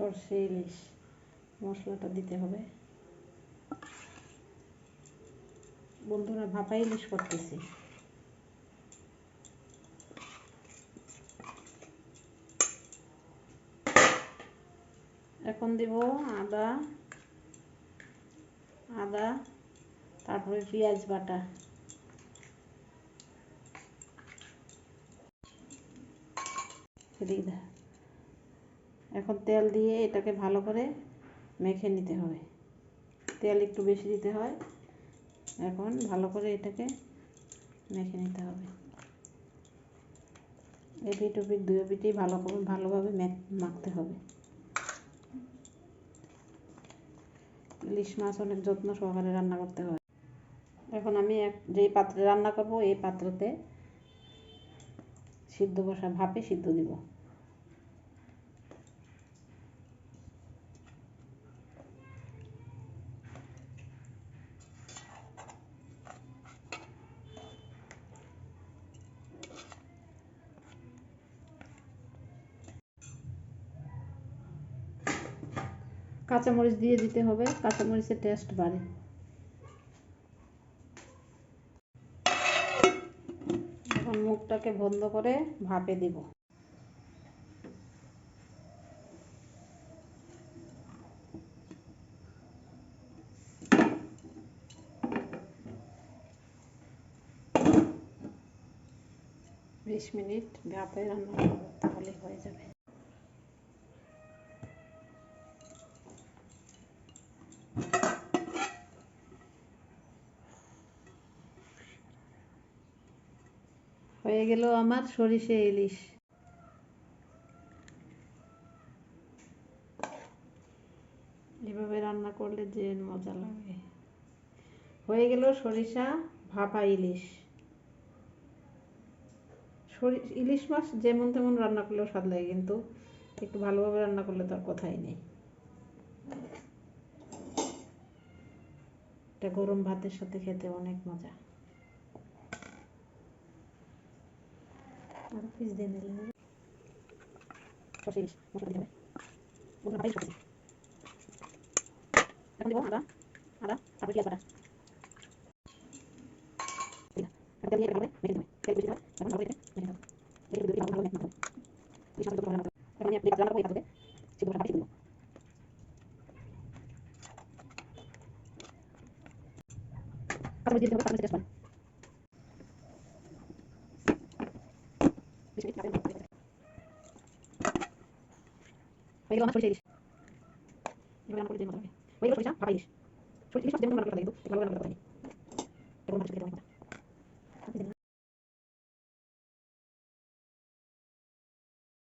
সরষে ইলিশ মশলাটা দিতে হবে। বন্ধুরা, ভাপা ইলিশ করতেছি। এখন দেব আদা, তারপরে পেঁয়াজ বাটা, এখন তেল দিয়ে এটাকে ভালো করে মেখে নিতে হবে। তেল একটু বেশি দিতে হয়। এখন ভালো করে এটাকে মেখে নিতে হবে। এপিঠ ওপিঠ দুই পিঠেই ভালোভাবে মাখতে হবে। ইলিশ মাছ অনেক যত্ন সহকারে রান্না করতে হয়। এখন আমি যেই পাত্রে রান্না করব এই পাত্রতে ভাপে সিদ্ধ দিব। কাঁচামরিচ দিয়ে দিতে হবে, কাঁচামরিচের টেস্ট বাড়ে। এখন মুখটাকে বন্ধ করে ভাপে দিব। 20 মিনিট ভাপে রান্না করব, তাহলে হয়ে যাবে। হয়ে গেল আমার সরিষা ইলিশ। এভাবে রান্না করলে যে মজা লাগে। হয়ে গেল সরিষা ভাপা ইলিশ। ইলিশ মাছ যেমন তেমন রান্না করলেও স্বাদ লাগে, কিন্তু একটু ভালোভাবে রান্না করলে তার কথাই নেই। এটা গরম ভাতের সাথে খেতে অনেক মজা। আর পিস দিয়ে নিলে সরষে ইলিশ মশলা দিতে হবে। বন্ধুরা, ভাপাই করতেছি। এখন দেবো আদা, তারপরে পেঁয়াজ বাটা। এখন তেল দিয়ে এটা ভালো করে মেখে দিতে হবে। তেল বেশি দিতে হয়। এখন ভালো করে মেখে দিতে হবে। মেখে দিতে ভালো মেখে দিতে হবে। ইলিশ মাছ ভালো রান্না করতে হবে। এখন আমি যে পাত্রে রান্না করবো এই পাত্রে সিদ্ধ করে ভাপে সিদ্ধ দেবো। কাঁচামরিচ দিয়ে দিতে হবে, কাঁচামরিচের টেস্ট বাড়ে। বেশি ভাপে রান্না করতে হবে। হয়ে গেল আমার সরিষা ইলিশ। এভাবে রান্না করলে যে মজা লাগে। হয়ে গেল সরিষা ভাপা ইলিশ। ইলিশ মাছ যেমন রান্না করতে লাগে, কিন্তু ভালো রান্না করতে হয়।